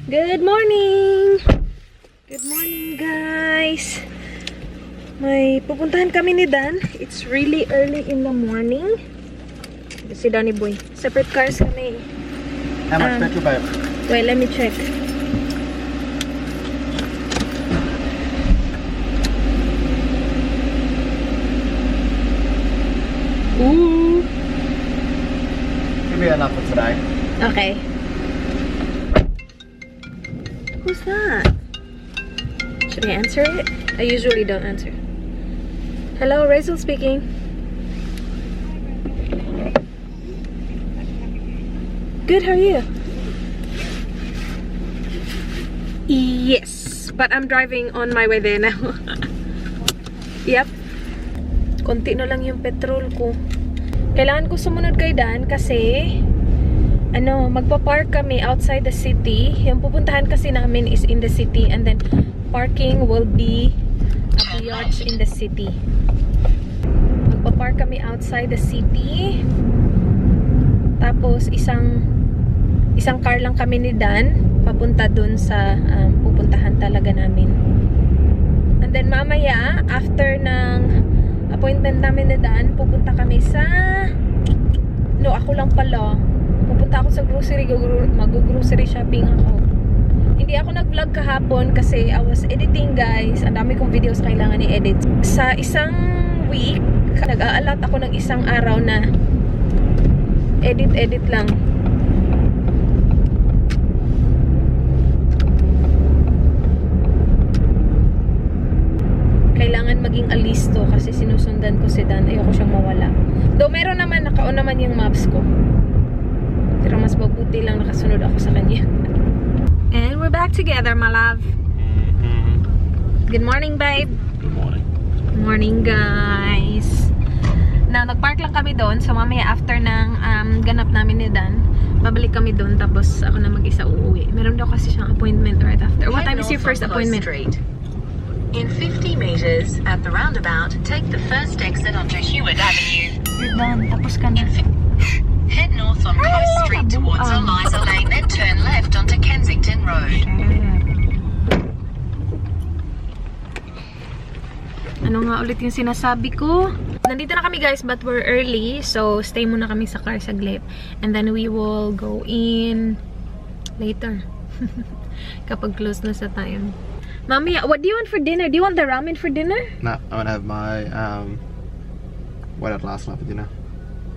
Good morning! Good morning, guys! May pupuntahan kami ni Dan. It's really early in the morning. Si Danny Boy. Separate cars kami. How much petrol, babe? Wait, let me check. Ooh! Give me enough for today. Okay. Who's that? Should I answer it? I usually don't answer. Hello, Rachel speaking. Good, how are you? Yes, but I'm driving on my way there now. Yep. Konti na lang yung petrol ko. Kailangan ko sumunod kay Dan kasi magpa-park kami outside the city. Yung pupuntahan kasi namin is in the city and then parking will be at the yacht in the city. Magpa-park kami outside the city. Tapos isang car lang kami ni Dan papunta dun sa pupuntahan talaga namin. And then mamaya after ng appointment namin ni Dan, pupunta kami sa ako lang pala. Pupunta ako sa grocery, mag-grocery shopping ako. Hindi ako nag-vlog kahapon kasi I was editing, guys. Ang dami kong videos kailangan i-edit. Sa isang week, nag-aalat ako ng isang araw na edit lang. Kailangan maging alisto kasi sinusundan ko si Dan. Ayoko siyang mawala. Though meron naman, naka-on naman yung maps ko. Pero mas mabuti lang nakasunod ako sa kanya. And we're back together, my love. Good morning, babe. Good morning. Good morning, guys. Now, nag-park lang kami doon. So, mamaya after ng ganap namin ni Dan, babalik kami doon. Tapos, ako na mag-isa uuwi. Meron daw kasi siyang appointment right after. What time is your first appointment? In 50 meters, at the roundabout, take the first exit onto Hewitt Avenue. You're done. Tapos ka na. Head north on Coast Street towards Eliza Lane, then turn left onto Kensington Road. Ano nga ulit yung sinasabi ko? Nandito na kami, guys, but we're early. So, stay muna kami sa car saglit. And then we will go in later. Kapag close na sa time. Mami, what do you want for dinner? Do you want the ramen for dinner? No, I want to have my what I had last night for dinner.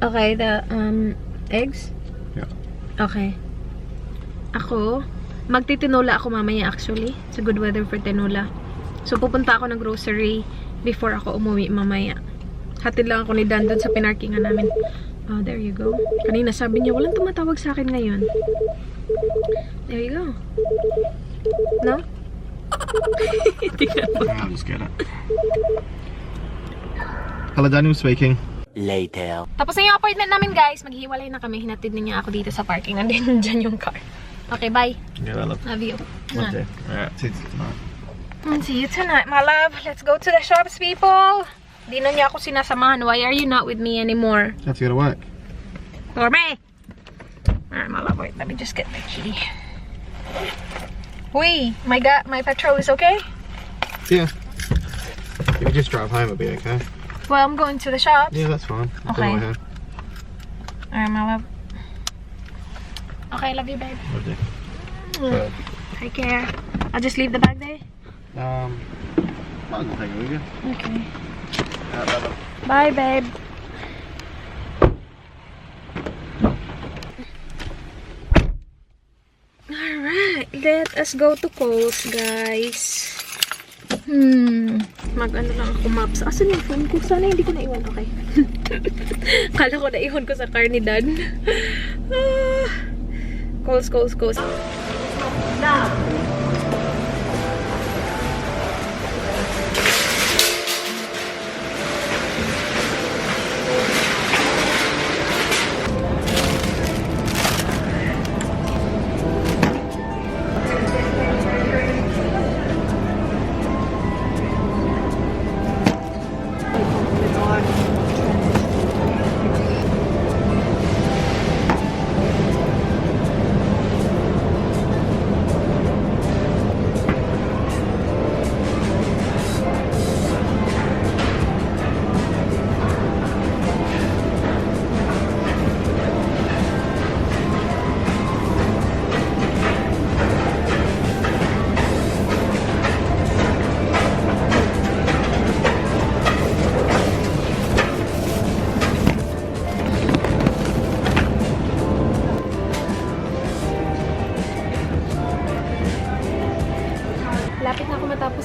Okay, the eggs? Yeah. Okay. Ako, magtitinola ako mamaya actually. It's a good weather for tinola. So, pupunta ako ng grocery before ako umuwi mamaya. Hatid lang ako ni Dan doon sa pinarkingan namin. Oh, there you go. Kanina sabi niya, walang tumatawag sa akin ngayon. There you go. No? I'll just get it. Hello, Daniel speaking. Later. Tapos na yung appointment namin, guys. Maghihiwalay na kami. Hinatid na niya ako dito sa parking. And then, dyan yung car. Okay, bye. Yeah, I love Love you. Okay. Alright, see you tonight. And see you tonight, my love. Let's go to the shops, people. Di na niya ako sinasamahan. Why are you not with me anymore? Have to go to work. For me. Alright, my love. Wait, let me just get the key. Wait, my petrol is okay? Yeah. If you just drive home, it'll be okay. Well, I'm going to the shops. Yeah, that's fine. I'll Okay. do my home. Alright, my love. Okay, love you, babe. Love you. Take care. I'll just leave the bag there. Might as well take it with you. Okay. Bye. Bye, babe. Alright, let us go to Kohl's, guys. Mag-ano lang ako maps. Asan yung phone ko? Sana hindi ko naiwan. Okay. Kala ko naiwan ko sa car ni Dan. Kohl's. Now.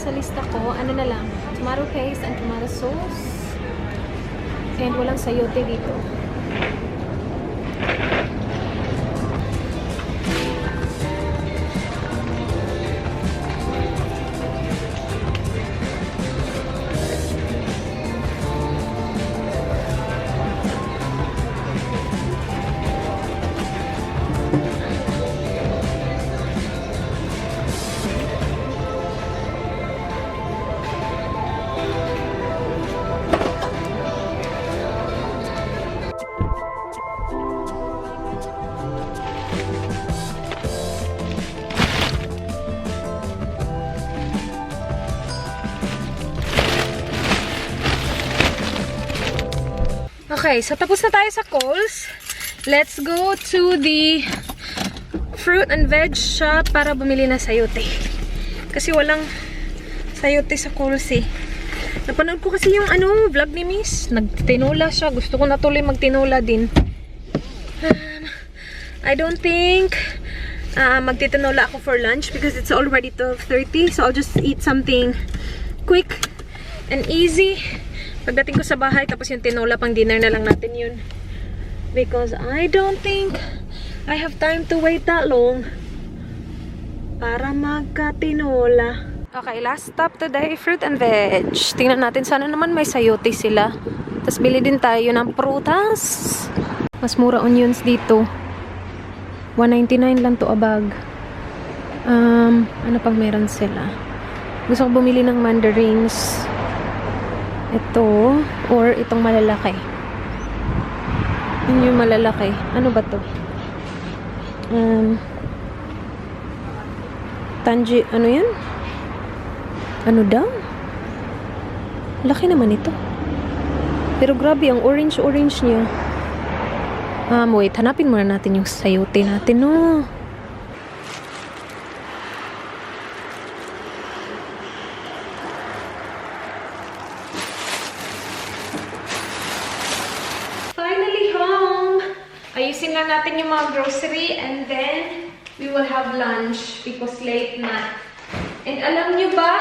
sa lista ko, ano na lang, tomato paste and tomato sauce. And walang sayote dito. Okay, so tapos na tayo sa Coles. Let's go to the fruit and veg shop para bumili na sayote. Kasi walang sayote sa Coles eh. Napanood ko kasi yung vlog ni Miss. Nagtinola siya. Gusto ko na tuloy magtinola din. I don't think magtitinola ako for lunch because it's already 12:30. So I'll just eat something quick and easy. Pagdating ko sa bahay, tapos yung tinola pang dinner na lang natin yun. Because I don't think I have time to wait that long para magka-tinola. Okay, last stop today, fruit and veg. Tingnan natin, sana naman may sayote sila. Tapos bili din tayo ng prutas. Mas mura onions dito. $1.99 lang to a bag. Ano pang meron sila? Gusto ko bumili ng mandarins. Ito, or itong malalaki. Yun yung malalaki. Ano ba to? Ano yan? Ano daw? Laki naman ito. Pero grabe, ang orange niya. Wait, hanapin muna natin yung sayote natin, no? Ayusin lang natin yung mga grocery and then we will have lunch because late na. And alam nyo ba,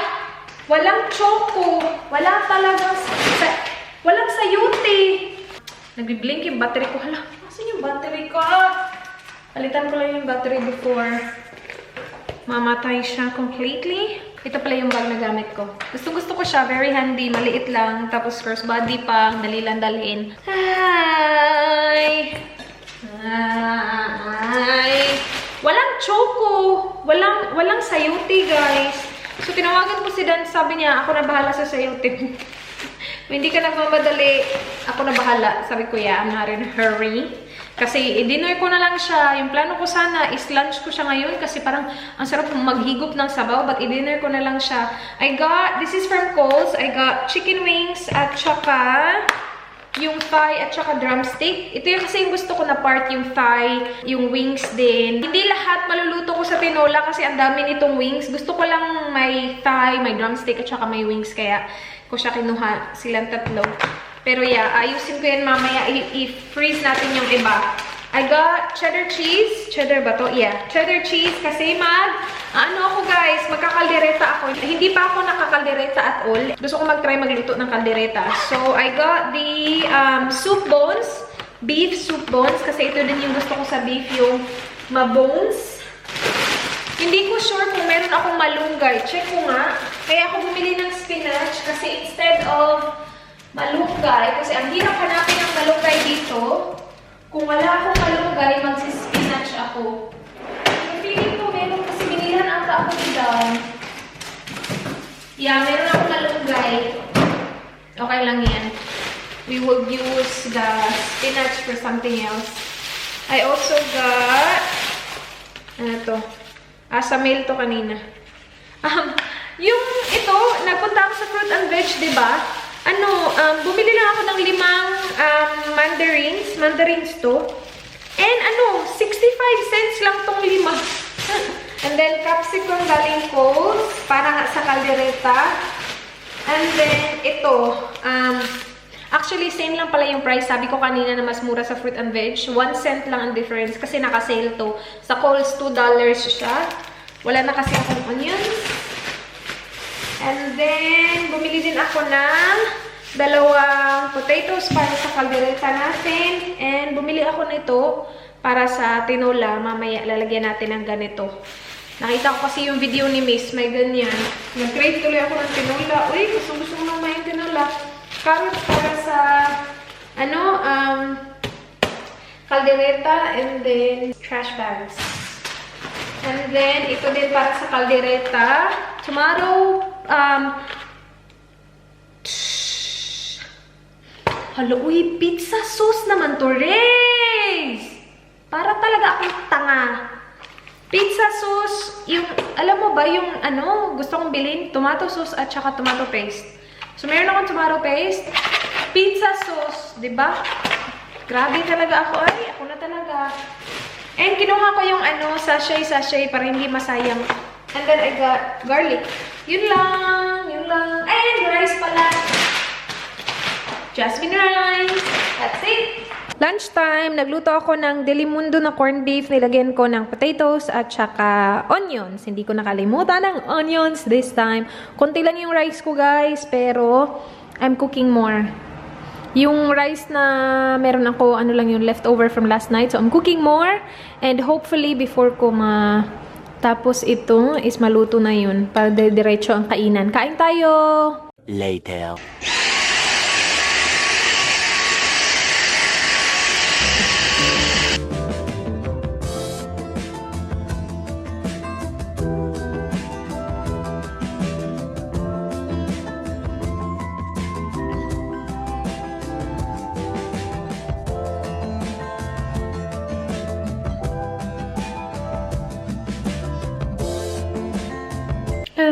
walang choco. Wala talagang walang sayote. Nagbi-blink yung battery ko. Hala, asan yung battery ko? Palitan ko lang yung battery before mamatay siya completely. Ito pala yung bag na gamit ko. Gusto ko siya. Very handy. Maliit lang. Tapos crossbody pa. Dali lang dalhin. Hi! Ay, walang choco, walang sayote, guys. So tinawagan ko si Dan, sabi niya, ako na bahala sa sayote. Hindi ka nagmamadali, ako na bahala. Sabi ko, yeah, I'm not in a hurry. Kasi i-dinner ko na lang siya. Yung plano ko sana is lunch ko siya ngayon kasi parang ang sarap maghigop ng sabaw, but i-dinner ko na lang siya. This is from Coles. I got chicken wings at saka yung thigh at saka drumstick. Ito yung kasi yung gusto ko na part, yung thigh, yung wings din. Hindi lahat maluluto ko sa tinola kasi ang dami nitong wings. Gusto ko lang may thigh, may drumstick at saka may wings. Kaya ko siya kinuha silang tatlo. Pero yeah, ayusin ko yan mamaya. I-freeze natin yung iba. I got cheddar cheese. Cheddar ba to? Yeah. Cheddar cheese kasi ako guys, magkakaldereta ako. Hindi pa ako nakakaldereta at all. Gusto ko mag-try magluto ng kaldereta. So, I got the soup bones. Beef soup bones. Kasi ito din yung gusto ko sa beef, yung ma-bones. Hindi ko sure kung meron akong malunggay. Check ko nga. Kaya ako bumili ng spinach kasi instead of malunggay, kasi ang hirap hanapin ng malunggay dito. Kung wala akong malunggay, magsispinach ako. Yung feeling ko meron kasi binilan ata ako dito. Yeah, meron akong malunggay. Okay lang yan. We will use the spinach for something else. I also got ano to? Sa mail to kanina. Yung ito, nagpunta ako sa fruit and veg, diba? Bumili lang ako ng 5 mandarins to. And 65 cents lang tong 5. And then capsicum galing Coles para nga sa kaldereta. And then ito, actually same lang pala yung price. Sabi ko kanina na mas mura sa fruit and veg. 1 cent lang ang difference kasi naka-sale to. Sa Coles $2 siya. Wala na kasi akong onions. And then, bumili din ako ng dalawang potatoes para sa kaldereta natin. And bumili ako nito para sa tinola. Mamaya lalagyan natin ng ganito. Nakita ko kasi yung video ni Miss, may ganyan. Nag-crave tuloy ako ng tinola. Uy, gusto ko naman yung tinola. Carrots para sa, kaldereta, and then trash bags. And then, ito din para sa kaldereta. Tomato, hala, uy, pizza sauce naman to, Reyes! Para talaga akong tanga. Pizza sauce, yung, alam mo ba, yung, gusto kong bilhin? Tomato sauce at saka tomato paste. So, meron akong tomato paste. Pizza sauce, diba? Grabe talaga ako. Ay, ako na talaga. And kinuha ko yung sachet para hindi masayang. And then I got garlic. Yun lang. And rice pala. Jasmine rice. That's it. Lunchtime, nagluto ako ng Delimundo na corned beef. Nilagyan ko ng potatoes at saka onions. Hindi ko nakalimutan ng onions this time. Konti lang yung rice ko, guys. Pero, I'm cooking more. Yung rice na meron ako, lang yung leftover from last night. So, I'm cooking more. And hopefully, before ko tapos ito, is maluto na yun. Para diretso ang kainan. Kain tayo! Later.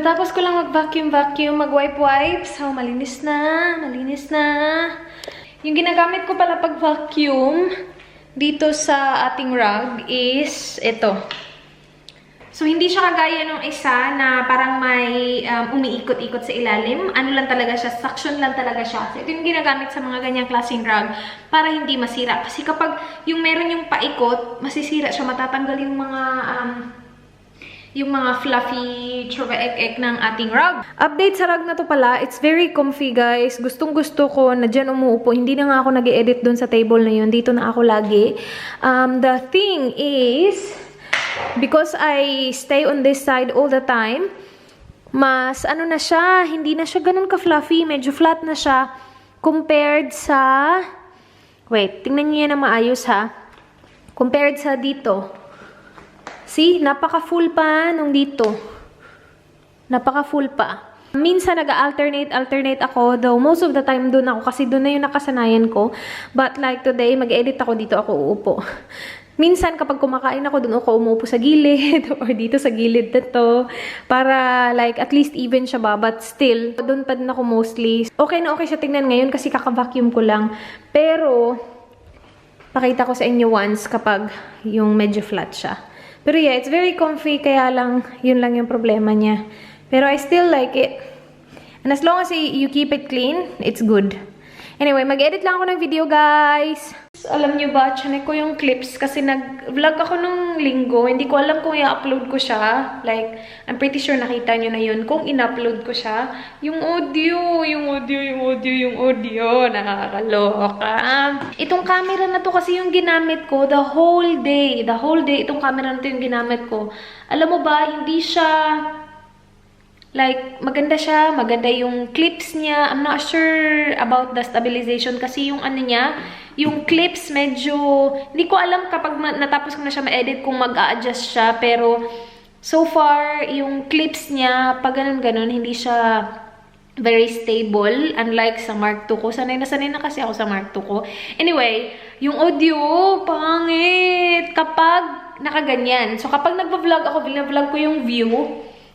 Tapos ko lang mag-vacuum, mag-wipe. So, malinis na. Yung ginagamit ko pala pag-vacuum dito sa ating rug is ito. So, hindi siya kagaya nung isa na parang may umiikot-ikot sa ilalim. Ano lang talaga siya, suction lang talaga siya. So, ito yung ginagamit sa mga ganyang klaseng rug para hindi masira. Kasi kapag yung meron yung paikot, masisira siya, matatanggal yung mga fluffy ek ng ating rug. Update sa rug na to pala, it's very comfy, guys. Gustong-gusto ko na dyan umuupo. Hindi na nga ako nag-edit dun sa table na yun. Dito na ako lagi. The thing is, because I stay on this side all the time, mas na siya, hindi na siya ganun ka-fluffy. Medyo flat na siya compared sa, wait, tingnan niyo yan na maayos ha. Compared sa dito. See, napaka-full pa nung dito. Napaka-full pa. Minsan nag-alternate ako, though most of the time doon ako kasi doon na yung nakasanayan ko. But like today, mag-edit ako dito ako uupo. Minsan kapag kumakain ako doon ako umuupo sa gilid or dito sa gilid na to para like at least even siya ba, but still doon pa din ako mostly. Okay na okay siya tingnan ngayon kasi kaka-vacuum ko lang. Pero pakita ko sa inyo once kapag yung medyo flat siya. Pero yeah, it's very comfy, kaya lang, yun lang yung problema niya. Pero I still like it. And as long as you keep it clean, it's good. Anyway, mag-edit lang ako ng video, guys. Alam nyo ba, chinek ko yung clips kasi nag-vlog ako nung linggo. Hindi ko alam kung i-upload ko siya. Like, I'm pretty sure nakita nyo na yun. Kung in-upload ko siya, yung audio. Nakakaloka. Itong camera na to kasi yung ginamit ko the whole day. Itong camera na to yung ginamit ko. Alam mo ba, hindi siya like, maganda siya, maganda yung clips niya. I'm not sure about the stabilization kasi yung niya, yung clips medyo, hindi ko alam kapag natapos ko na siya ma-edit kung mag-a-adjust siya. Pero, so far, yung clips niya, pag ganun-ganun, hindi siya very stable. Unlike sa Mark II ko. Sanay na kasi ako sa Mark II ko. Anyway, yung audio, pangit kapag nakaganyan. So, kapag nagpa-vlog ako, vlog ko yung view,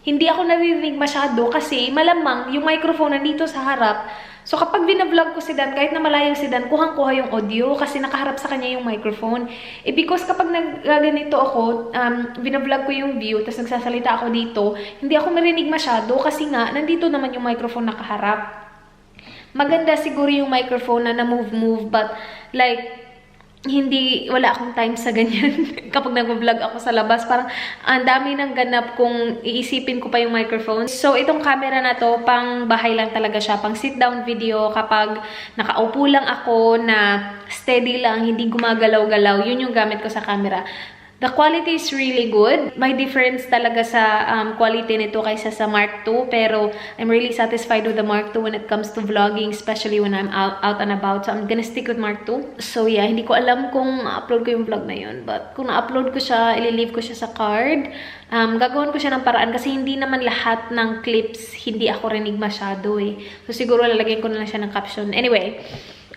hindi ako naririnig masyado kasi malamang yung microphone nandito sa harap. So kapag bina-vlog ko si Dan, kahit na malayo si Dan, kuhang-kuha yung audio kasi nakaharap sa kanya yung microphone. Because kapag ganito ako, bina-vlog ko yung view, tapos nagsasalita ako dito, hindi ako marinig masyado kasi nga, nandito naman yung microphone nakaharap. Maganda siguro yung microphone na move-move, but like, wala akong time sa ganyan. Kapag nag-vlog ako sa labas, parang ang dami ng ganap kung iisipin ko pa yung microphone. So, itong camera na to, pang bahay lang talaga siya. Pang sit-down video kapag nakaupo lang ako na steady lang, hindi gumagalaw-galaw. Yun yung gamit ko sa camera. The quality is really good. May difference talaga sa quality nito kaysa sa Mark II. Pero I'm really satisfied with the Mark II when it comes to vlogging, especially when I'm out and about. So I'm gonna stick with Mark II. So yeah, hindi ko alam kung ma-upload ko yung vlog na yun. But kung na-upload ko siya, ililive ko siya sa card. Gagawin ko siya ng paraan kasi hindi naman lahat ng clips hindi ako rinig masyado eh. So siguro lalagyan ko na lang siya ng caption. Anyway,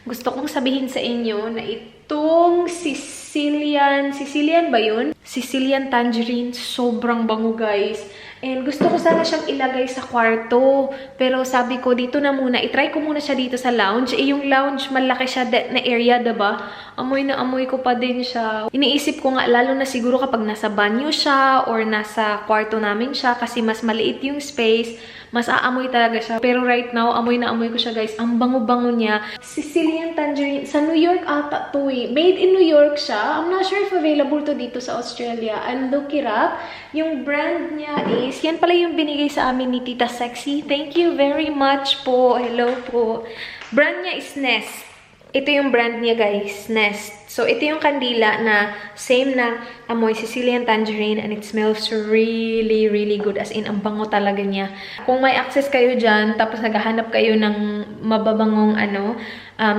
gusto kong sabihin sa inyo na itong Sicilian ba yun? Sicilian tangerine. Sobrang bango, guys. And gusto ko sana siyang ilagay sa kwarto. Pero sabi ko, dito na muna. I-try ko muna siya dito sa lounge. Eh, yung lounge, malaki siya na area, diba? Amoy na amoy ko pa din siya. Iniisip ko nga, lalo na siguro kapag nasa banyo siya or nasa kwarto namin siya kasi mas maliit yung space, mas aamoy talaga siya. Pero right now, amoy na amoy ko siya, guys. Ang bango-bango niya. Sicilian tangerine. Sa New York ata to eh. Made in New York siya. I'm not sure if available to dito sa Australia. I'll look it up. Yung brand niya is, yan pala yung binigay sa amin ni Tita Sexy. Thank you very much po. Hello po. Brand niya is Nest. Ito yung brand niya, guys. Nest. So, ito yung kandila na same na amoy Sicilian tangerine and it smells really, really good. As in, ang bango talaga niya. Kung may access kayo dyan, tapos naghahanap kayo ng mababangong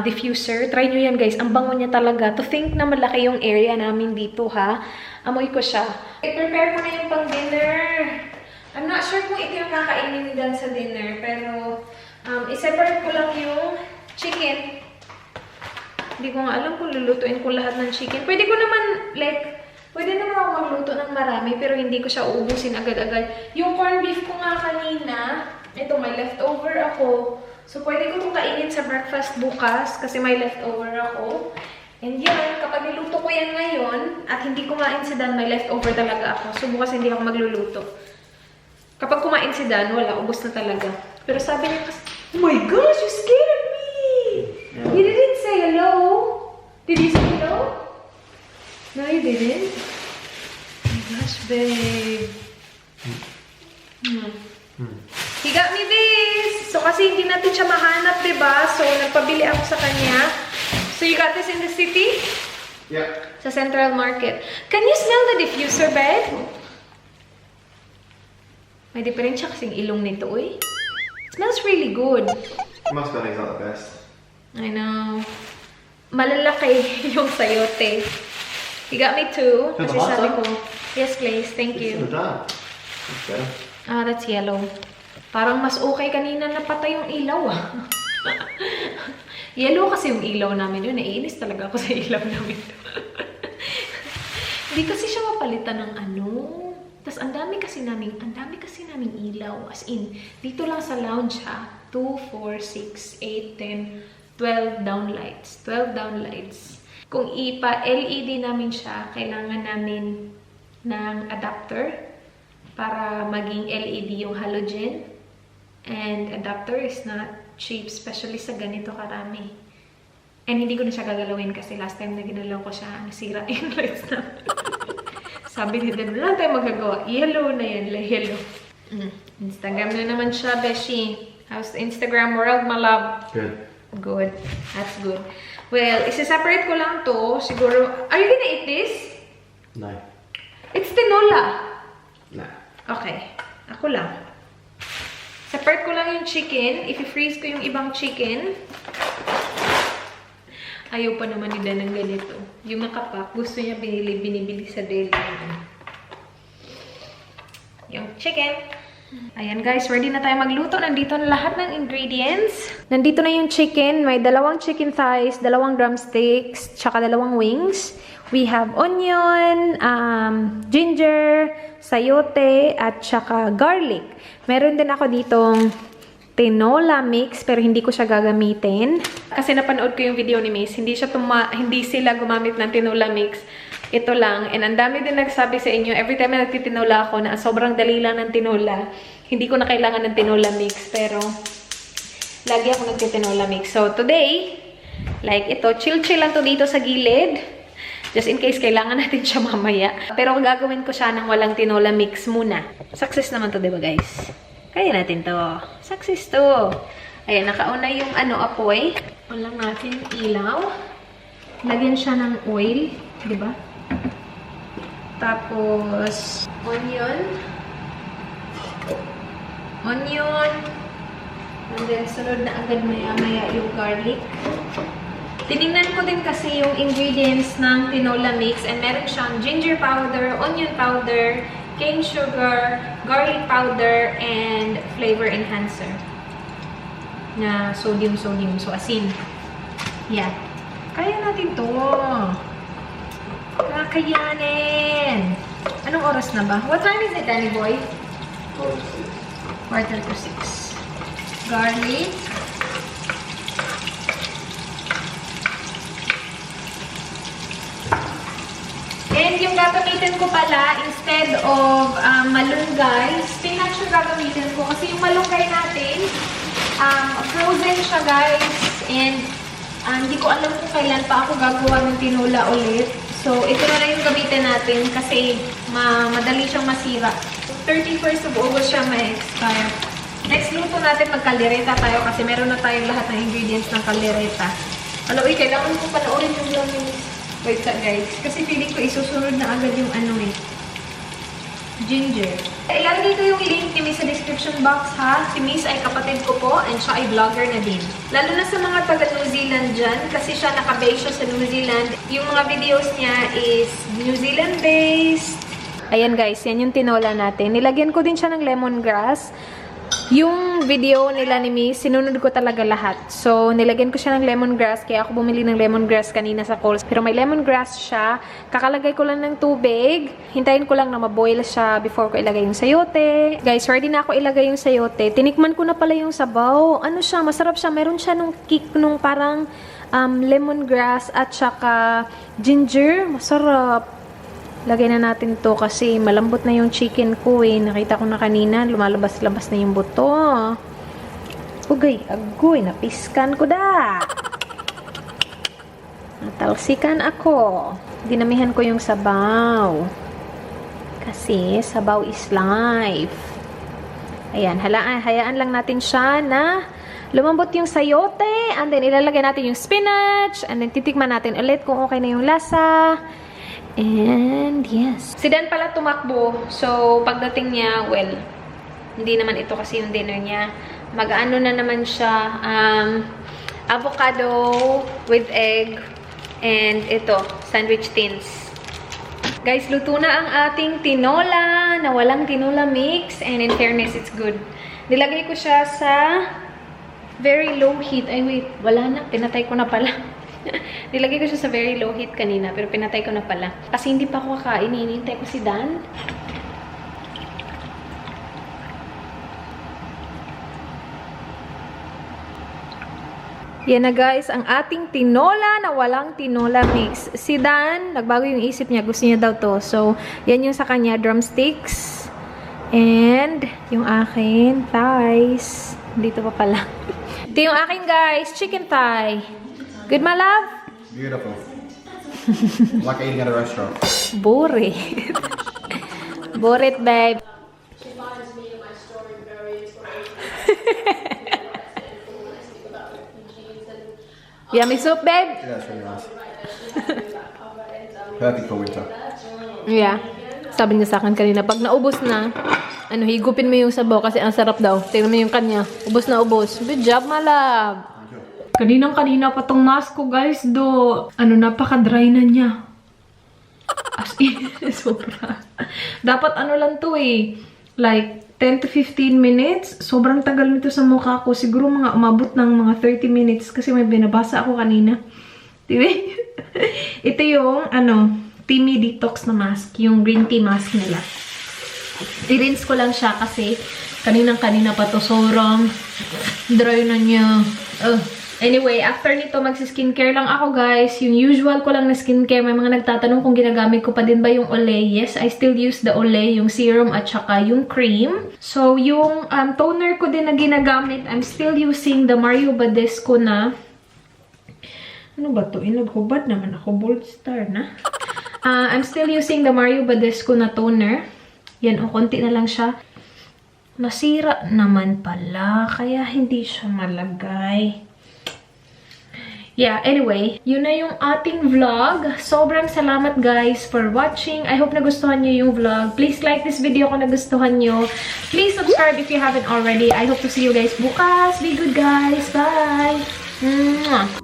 diffuser, try nyo yan, guys. Ang bango niya talaga. To think na malaki yung area namin dito, ha? Amoy ko siya. I-prepare ko na yung pang-dinner. I'm not sure kung ito yung kakainin dyan sa dinner, pero i-separate ko lang yung chicken. Hindi ko nga alam kung lulutuin ko lahat ng chicken. Pwede ko naman, pwede naman ako magluto ng marami, pero hindi ko siya uubusin agad-agad. Yung corned beef ko nga kanina, ito, may leftover ako. So, pwede ko itong kainin sa breakfast bukas, kasi may leftover ako. And yan, kapag niluto ko yan ngayon, at hindi kumain si Dan, may leftover talaga ako. So, bukas hindi ako magluluto. Kapag kumain si Dan, wala, ubos na talaga. Pero sabi niya kasi, oh my gosh, you scared me! Yeah. You didn't say hello. Did you say hello? No, you didn't. Oh my gosh, babe. He got me this. So, kasi hindi natin siya mahanap, diba? So, nagpabili ako sa kanya. So, you got this in the city? Yeah. Sa Central Market. Can you smell the diffuser, babe? May diferensya kasing ilong nito, eh. It smells really good. My spelling's not the best. I know. Malalaki yung sayote. You got me too. Feel the Kasi hot sabi dog? ko, yes please, thank It's in you. the jar. That's better. Ah, that's yellow. Parang mas okay kanina na patay yung ilaw ah. Yellow kasi yung ilaw namin yun. Naiinis talaga ako sa ilaw namin. Hindi kasi siya mapalitan ng ano. Tapos ang dami kasi naming ilaw. As in, dito lang sa lounge ha. 2, 4, 6, 8, 10, 12 downlights. 12 downlights. Kung ipa-LED namin siya, kailangan namin ng adapter para maging LED yung halogen. And adapter is not cheap, especially sa ganito karami. And hindi ko na siya gagalawin kasi last time na ginalaw ko siya, nasira yung lights namin. Sabi ni Dan, wala tayong magagawa. Yellow na yan, yellow. Instagram na naman siya, Beshi. How's the Instagram world, my love? Good. Good. That's good. Well, isa-separate ko lang to. Siguro, are you gonna eat this? No. It's tinola. Nah. Okay. Ako lang. Separate ko lang yung chicken. I-freeze ko yung ibang chicken. Ayaw pa naman ni Dan ng ganito. Yung nakapak, gusto niya binibili sa deli. Yung chicken. Ayan guys, ready na tayo magluto. Nandito na lahat ng ingredients. Nandito na yung chicken. May 2 chicken thighs, 2 drumsticks, tsaka 2 wings. We have onion, ginger, sayote, at tsaka garlic. Meron din ako ditong tinola mix, pero hindi ko siya gagamitin. Kasi napanood ko yung video ni Miss. Hindi sila gumamit ng tinola mix. Ito lang. And ang dami din nagsabi sa inyo, every time na nagtitinola ako, na sobrang dali lang ng tinola. Hindi ko na kailangan ng tinola mix. Pero, lagi ako nagtitinola mix. So, today, Like ito, chill-chill lang to dito sa gilid. Just in case kailangan natin siya mamaya. Pero gagawin ko siya ng walang tinola mix muna. Success naman to, diba guys? Kaya natin to. Success to. Ayan, nakauna yung apoy. On lang natin ilaw. Lagyan siya ng oil. Diba? Tapos, onion. And then, sunod na agad maya-maya yung garlic. Tinignan ko din kasi yung ingredients ng tinola mix and meron siyang ginger powder, onion powder, cane sugar, garlic powder, and flavor enhancer. Na sodium. So, asin. Yeah. Kaya natin to. Kakayanin. Anong oras na ba? What time is it, Danny boy? 5:45. Garlic. And yung gagamitin ko pala, instead of malunggay, spinach yung gagamitin ko. Kasi yung malunggay natin, frozen siya guys. And hindi ko alam kung kailan pa ako gagawa ng tinola ulit. So, ito na yung gamitin natin kasi madali siyang masira. 31st of August siya ma-expire. Next luto natin magkaldereta tayo kasi meron na tayong lahat ng ingredients ng kaldereta. Kailangan ko panoorin yung vlog. Wait guys, kasi feeling ko isusunod na agad yung ginger. Ilalagay ko yung link ni Miss sa description box ha. Si Miss ay kapatid ko po and siya ay vlogger na din. Lalo na sa mga taga New Zealand dyan kasi siya nakabase siya sa New Zealand. Yung mga videos niya is New Zealand based. Ayan guys, yan yung tinola natin. Nilagyan ko din siya ng lemongrass. Yung video nila ni Miss, sinunod ko talaga lahat. So, nilagyan ko siya ng lemongrass. Kaya ako bumili ng lemongrass kanina sa Coles. Pero may lemongrass siya. Kakalagay ko lang ng tubig. Hintayin ko lang na maboil siya before ko ilagay yung sayote. Guys, ready na ako ilagay yung sayote. Tinikman ko na pala yung sabaw. Ano siya? Masarap siya. Meron siya nung kick nung parang lemongrass at saka ginger. Masarap. Lagay na natin to kasi malambot na yung chicken ko eh. Nakita ko na kanina, lumalabas-labas na yung buto. Ugay, agoy, napiskan ko da. Natalsikan ako. Dinamihan ko yung sabaw. Kasi sabaw is life. Ayan, hayaan lang natin siya na lumambot yung sayote. And then ilalagay natin yung spinach. And then titikman natin ulit kung okay na yung lasa. And yes. Si Dan pala tumakbo. So, pagdating niya, well, hindi naman ito kasi yung dinner niya. Mag-ano na naman siya. Avocado with egg. And ito, sandwich tins. Guys, luto na ang ating tinola na walang tinola mix. And in fairness, it's good. Nilagay ko siya sa very low heat. Ay, wait. Wala na. Pinatay ko na pala. Nilagay ko siya sa very low heat kanina, pero pinatay ko na pala. Kasi hindi pa ako kakain, hinihintay ko si Dan. Yan na guys, ang ating tinola na walang tinola mix. Si Dan, nagbago yung isip niya, gusto niya daw to. So, yan yung sa kanya, drumsticks. And, yung akin, thighs. Dito pa pala. Ito yung akin guys, chicken thigh. Good, my love? Beautiful. Like eating at a restaurant. Borit. Borit, babe. She finds me and my story very inspirational. Yummy soup, babe? Yeah, it's really nice. Perfect for winter. Yeah. Sabi niya sa akin kanina, pag naubos na, higupin mo yung sabaw kasi ang sarap daw. Tingnan mo yung kanya. Ubos na ubos. Good job, my love. Kaninang-kanina pa tong mask ko, guys, do. Napaka-dry na niya. As in, sobra. Dapat lang to eh. Like, 10 to 15 minutes. Sobrang tagal nito sa mukha ko. Siguro mga umabot ng mga 30 minutes kasi may binabasa ako kanina. Diba? Ito yung, Timmy Detox na mask. Yung green tea mask nila. I-rinse ko lang siya kasi kaninang-kanina pa to. Sobrang dry na niya. Anyway, after nito, magsi-skincare lang ako, guys. Yung usual ko lang na skincare. May mga nagtatanong kung ginagamit ko pa din ba yung Olay. Yes, I still use the Olay, yung serum at saka yung cream. So, yung toner ko din na ginagamit, I'm still using the Mario Badescu na Ano ba to? Inaghubad naman ako. Bold star na. I'm still using the Mario Badescu na toner. Yan, o konti na lang siya. Nasira naman pala. Kaya hindi siya malagay. Yeah, anyway, yun na yung ating vlog. Sobrang salamat guys for watching. I hope nagustuhan nyo yung vlog. Please like this video kung nagustuhan nyo. Please subscribe if you haven't already. I hope to see you guys bukas. Be good guys. Bye! Mwah!